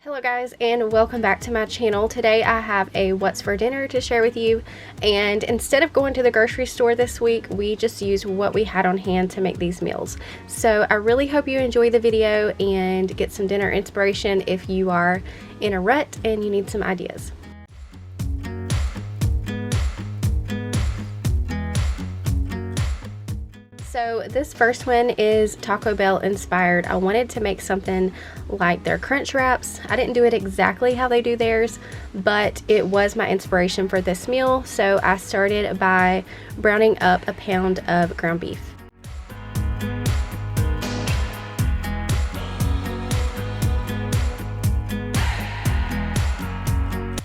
Hello guys, and welcome back to my channel. Today I have a what's for dinner to share with you, and instead of going to the grocery store this week, we just used what we had on hand to make these meals. So I really hope you enjoy the video and get some dinner inspiration if you are in a rut and you need some ideas. So this first one is Taco Bell inspired. I wanted to make something like their Crunchwraps. I didn't do it exactly how they do theirs, but it was my inspiration for this meal. So I started by browning up a pound of ground beef.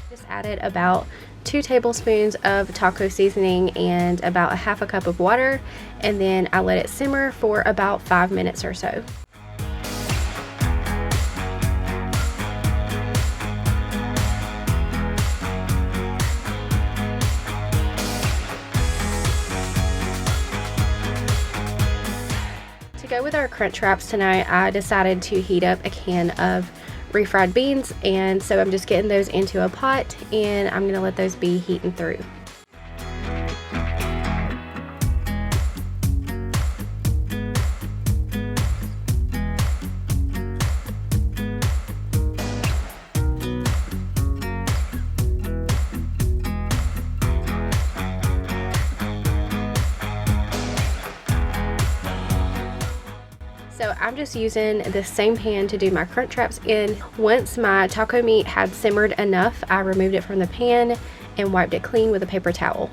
Just added about 2 tablespoons of taco seasoning and about a half a cup of water, and then I let it simmer for about 5 minutes or so. To go with our Crunchwraps tonight, I decided to heat up a can of refried beans, and so I'm just getting those into a pot and I'm gonna let those be heating through. So I'm just using the same pan to do my Crunchwraps in. Once my taco meat had simmered enough, I removed it from the pan and wiped it clean with a paper towel.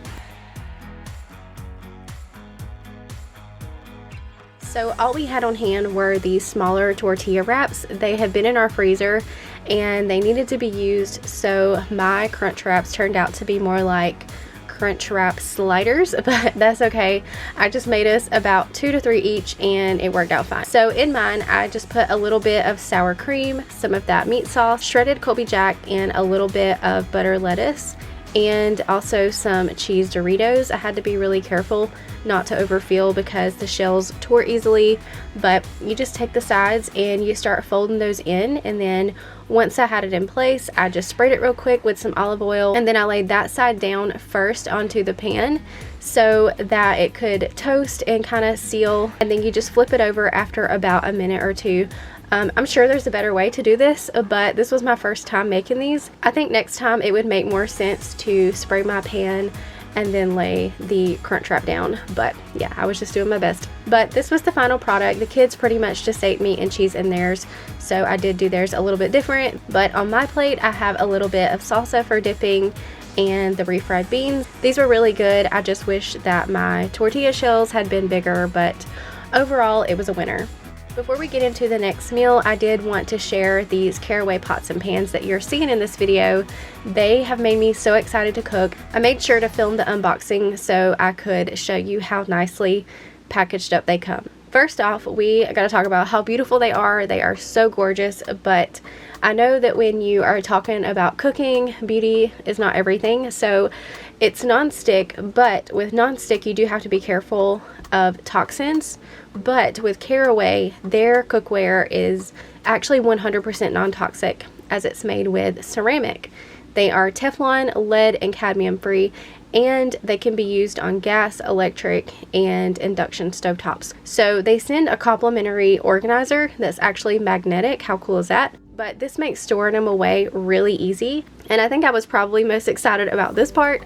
So all we had on hand were these smaller tortilla wraps. They had been in our freezer and they needed to be used, so my Crunchwraps turned out to be more like Crunchwrap sliders, but that's okay. I just made us about 2 to 3 each and it worked out fine. So in mine, I just put a little bit of sour cream, some of that meat sauce, shredded Colby Jack, and a little bit of butter lettuce, and also some cheese Doritos. I had to be really careful not to overfill because the shells tore easily, but you just take the sides and you start folding those in, and then once I had it in place, I just sprayed it real quick with some olive oil, and then I laid that side down first onto the pan so that it could toast and kind of seal, and then you just flip it over after about a minute or two. I'm sure there's a better way to do this, but this was my first time making these. I think next time it would make more sense to spray my pan and then lay the Crunchwrap down, but yeah, I was just doing my best. But this was the final product. The kids pretty much just ate meat and cheese in theirs, so I did do theirs a little bit different. But on my plate, I have a little bit of salsa for dipping and the refried beans. These were really good. I just wish that my tortilla shells had been bigger, but overall it was a winner. Before we get into the next meal, I did want to share these Caraway pots and pans that you're seeing in this video. They have made me so excited to cook. I made sure to film the unboxing so I could show you how nicely packaged up they come. First off, we gotta talk about how beautiful they are. They are so gorgeous, but I know that when you are talking about cooking, beauty is not everything. So it's non-stick, but with non-stick you do have to be careful of toxins. But with Caraway, their cookware is actually 100% non-toxic, as it's made with ceramic. They are Teflon, lead, and cadmium free, and they can be used on gas, electric, and induction stovetops. So they send a complimentary organizer that's actually magnetic. How cool is that? But this makes storing them away really easy, and I think I was probably most excited about this part.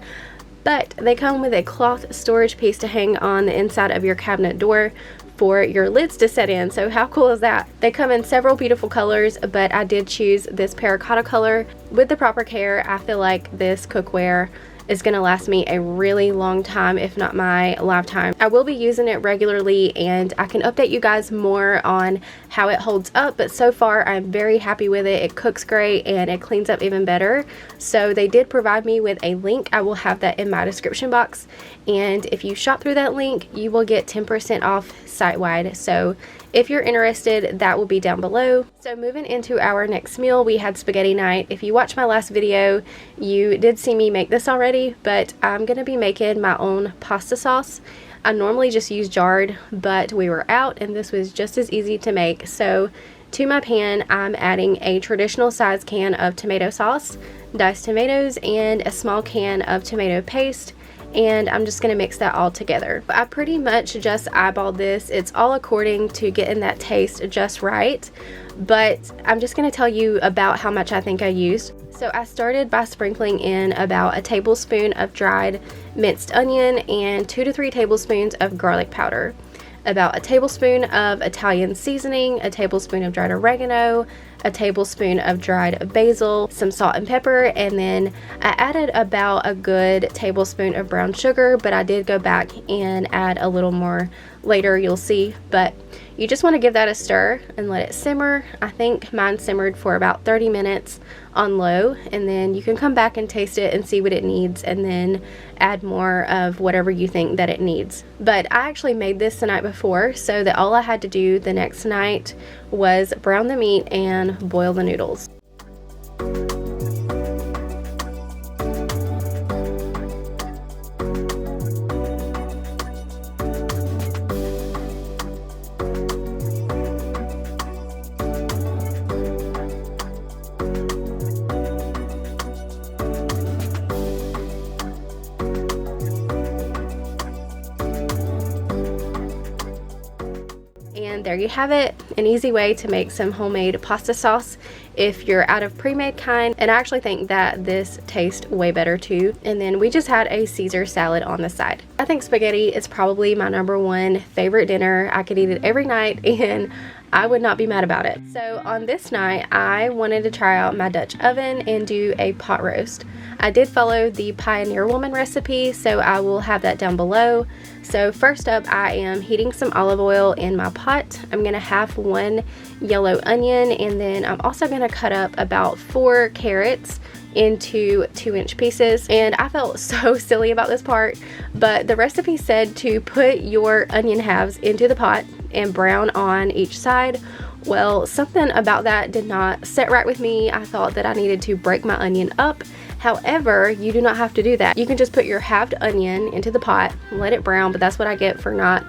But they come with a cloth storage piece to hang on the inside of your cabinet door for your lids to set in. So how cool is that? They come in several beautiful colors, but I did choose this terracotta color. With the proper care, I feel like this cookware is going to last me a really long time, if not my lifetime. I will be using it regularly, and I can update you guys more on how it holds up, but so far I'm very happy with it. It cooks great and it cleans up even better. So they did provide me with a link. I will have that in my description box, and if you shop through that link, you will get 10% off site-wide. So if you're interested, that will be down below. So moving into our next meal, we had spaghetti night. If you watched my last video, you did see me make this already, but I'm gonna be making my own pasta sauce. I normally just use jarred, but we were out and this was just as easy to make. So To my pan, I'm adding a traditional size can of tomato sauce, diced tomatoes, and a small can of tomato paste, and I'm just going to mix that all together. I pretty much just eyeballed this. It's all according to getting that taste just right, but I'm just going to tell you about how much I think I used. So I started by sprinkling in about a tablespoon of dried minced onion and 2 to 3 tablespoons of garlic powder, about a tablespoon of Italian seasoning, a tablespoon of dried oregano, a tablespoon of dried basil, some salt and pepper, and then I added about a good tablespoon of brown sugar, but I did go back and add a little more later, you'll see. But you just want to give that a stir and let it simmer. I think mine simmered for about 30 minutes on low, and then you can come back and taste it and see what it needs, and then add more of whatever you think that it needs. But I actually made this the night before, so that all I had to do the next night was brown the meat and boil the noodles. And there you have it, an easy way to make some homemade pasta sauce if you're out of pre-made kind, and I actually think that this tastes way better too. And then we just had a Caesar salad on the side. I think spaghetti is probably my #1 favorite dinner. I could eat it every night and I would not be mad about it. So on this night, I wanted to try out my Dutch oven and do a pot roast. I did follow the Pioneer Woman recipe, so I will have that down below. So first up, I am heating some olive oil in my pot. I'm gonna have 1 yellow onion, and then I'm also gonna cut up about 4 carrots into 2-inch pieces. And I felt so silly about this part, but the recipe said to put your onion halves into the pot and brown on each side. Well, something about that did not set right with me. I thought that I needed to break my onion up. However, you do not have to do that. You can just put your halved onion into the pot, let it brown, but that's what I get for not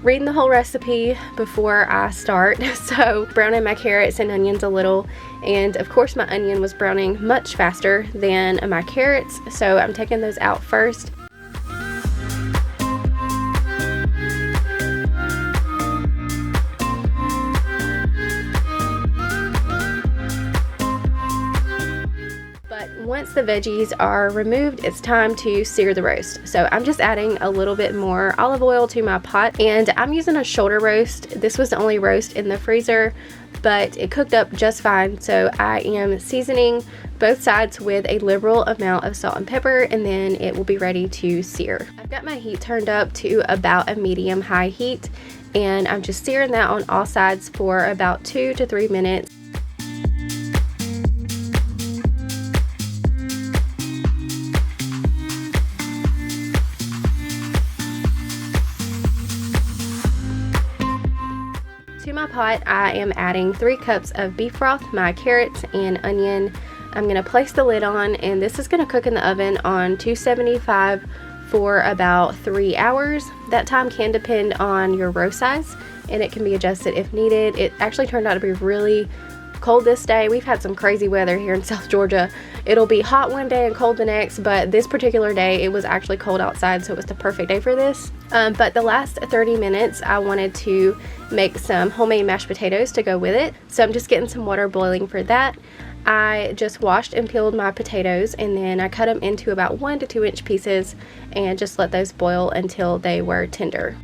reading the whole recipe before I start. So browning my carrots and onions a little, and of course my onion was browning much faster than my carrots, so I'm taking those out first. Once the veggies are removed, it's time to sear the roast. So I'm just adding a little bit more olive oil to my pot, and I'm using a shoulder roast. This was the only roast in the freezer, but it cooked up just fine. So I am seasoning both sides with a liberal amount of salt and pepper, and then it will be ready to sear. I've got my heat turned up to about a medium-high heat, and I'm just searing that on all sides for about 2 to 3 minutes. To my pot, I am adding 3 cups of beef broth, my carrots and onion. I'm going to place the lid on, and this is going to cook in the oven on 275 for about 3 hours. That time can depend on your roast size, and it can be adjusted if needed. It actually turned out to be really cold this day. We've had some crazy weather here in South Georgia. It'll be hot one day and cold the next, but this particular day it was actually cold outside, so it was the perfect day for this. But the last 30 minutes I wanted to make some homemade mashed potatoes to go with it, so I'm just getting some water boiling for that. I just washed and peeled my potatoes, and then I cut them into about 1 to 2 inch pieces and just let those boil until they were tender.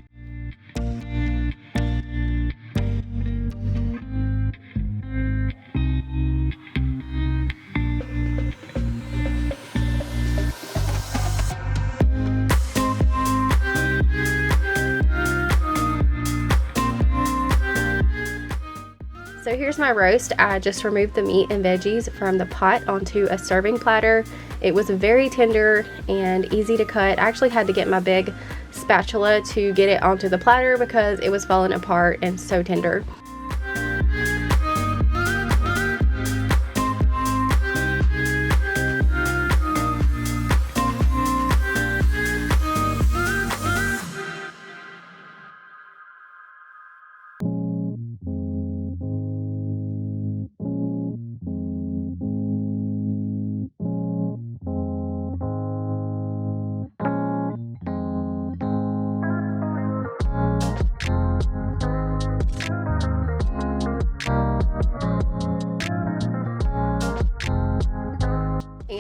So here's my roast. I just removed the meat and veggies from the pot onto a serving platter. It was very tender and easy to cut. I actually had to get my big spatula to get it onto the platter because it was falling apart and so tender.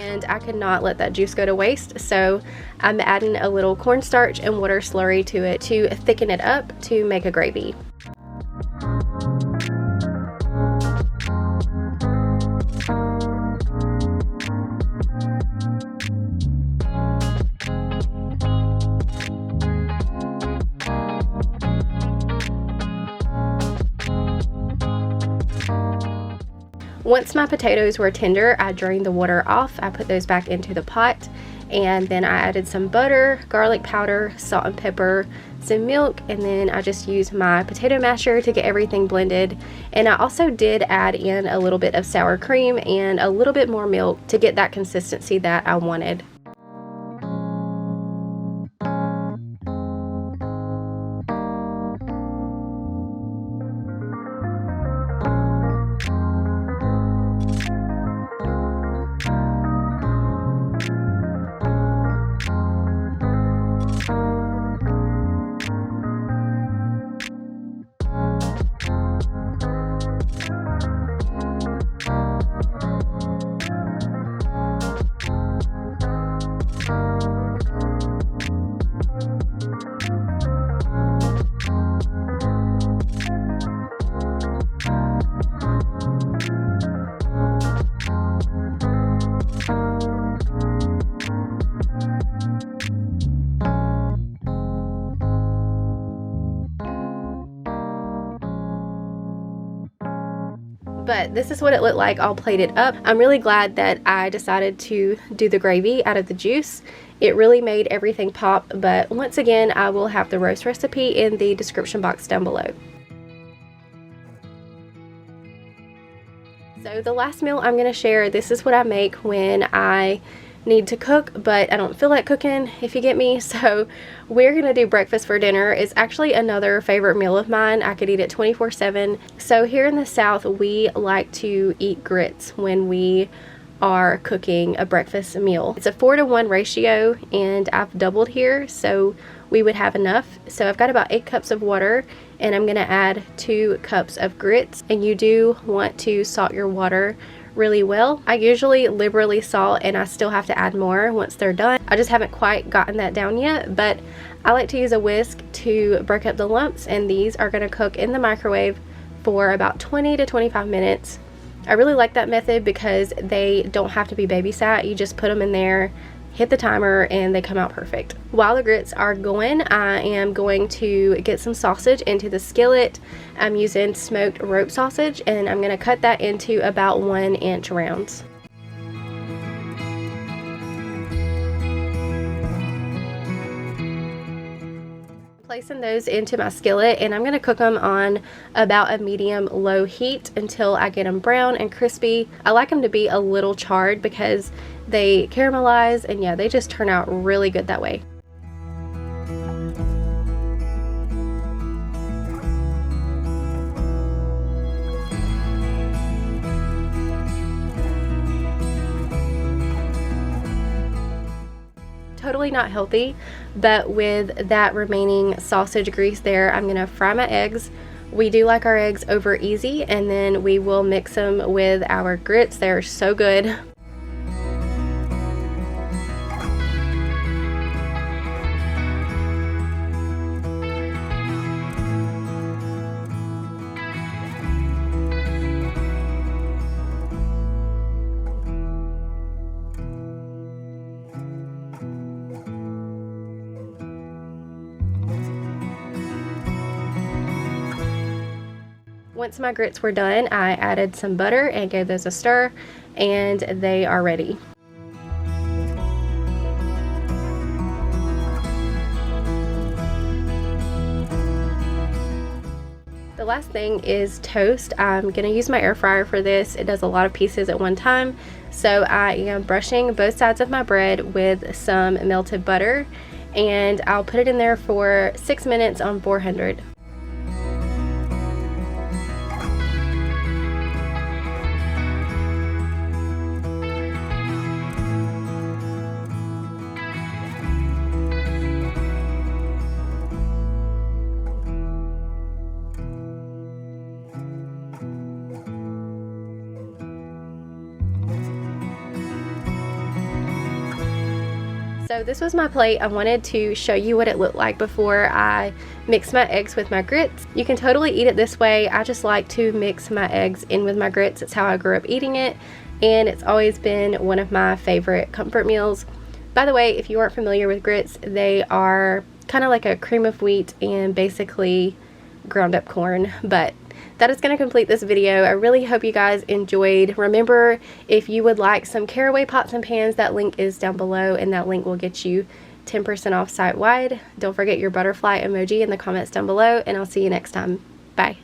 and I could not let that juice go to waste, so I'm adding a little cornstarch and water slurry to it to thicken it up to make a gravy. Once my potatoes were tender, I drained the water off. I put those back into the pot, and then I added some butter, garlic powder, salt and pepper, some milk, and then I just used my potato masher to get everything blended. And I also did add in a little bit of sour cream and a little bit more milk to get that consistency that I wanted. But this is what it looked like all plated up. I'm really glad that I decided to do the gravy out of the juice. It really made everything pop, but once again, I will have the roast recipe in the description box down below. So the last meal I'm going to share, this is what I make when I need to cook, but I don't feel like cooking, if you get me. So we're gonna do breakfast for dinner. It's actually another favorite meal of mine. I could eat it 24/7. So here in the South, we like to eat grits when we are cooking a breakfast meal. It's a 4-to-1 ratio, and I've doubled here, so we would have enough. So I've got about 8 cups of water, and I'm gonna add 2 cups of grits, and you do want to salt your water really well. I usually liberally salt, and I still have to add more once they're done. I just haven't quite gotten that down yet, but I like to use a whisk to break up the lumps, and these are going to cook in the microwave for about 20 to 25 minutes. I really like that method because they don't have to be babysat. You just put them in there, hit the timer, and they come out perfect. While the grits are going, I am going to get some sausage into the skillet. I'm using smoked rope sausage, and I'm going to cut that into about 1-inch rounds. Placing those into my skillet, and I'm going to cook them on about a medium-low heat until I get them brown and crispy. I like them to be a little charred because they caramelize, and yeah, they just turn out really good that way. Totally not healthy, but with that remaining sausage grease there, I'm gonna fry my eggs. We do like our eggs over easy, and then we will mix them with our grits. They're so good. Once my grits were done, I added some butter and gave those a stir, and they are ready. The last thing is toast. I'm going to use my air fryer for this. It does a lot of pieces at one time, so I am brushing both sides of my bread with some melted butter, and I'll put it in there for 6 minutes on 400. So this was my plate. I wanted to show you what it looked like before I mixed my eggs with my grits. You can totally eat it this way. I just like to mix my eggs in with my grits. It's how I grew up eating it, and it's always been one of my favorite comfort meals. By the way, if you aren't familiar with grits, they are kind of like a cream of wheat and basically ground up corn. But that is going to complete this video. I really hope you guys enjoyed. Remember, if you would like some Caraway pots and pans, that link is down below, and that link will get you 10% off site-wide. Don't forget your butterfly emoji in the comments down below, and I'll see you next time. Bye.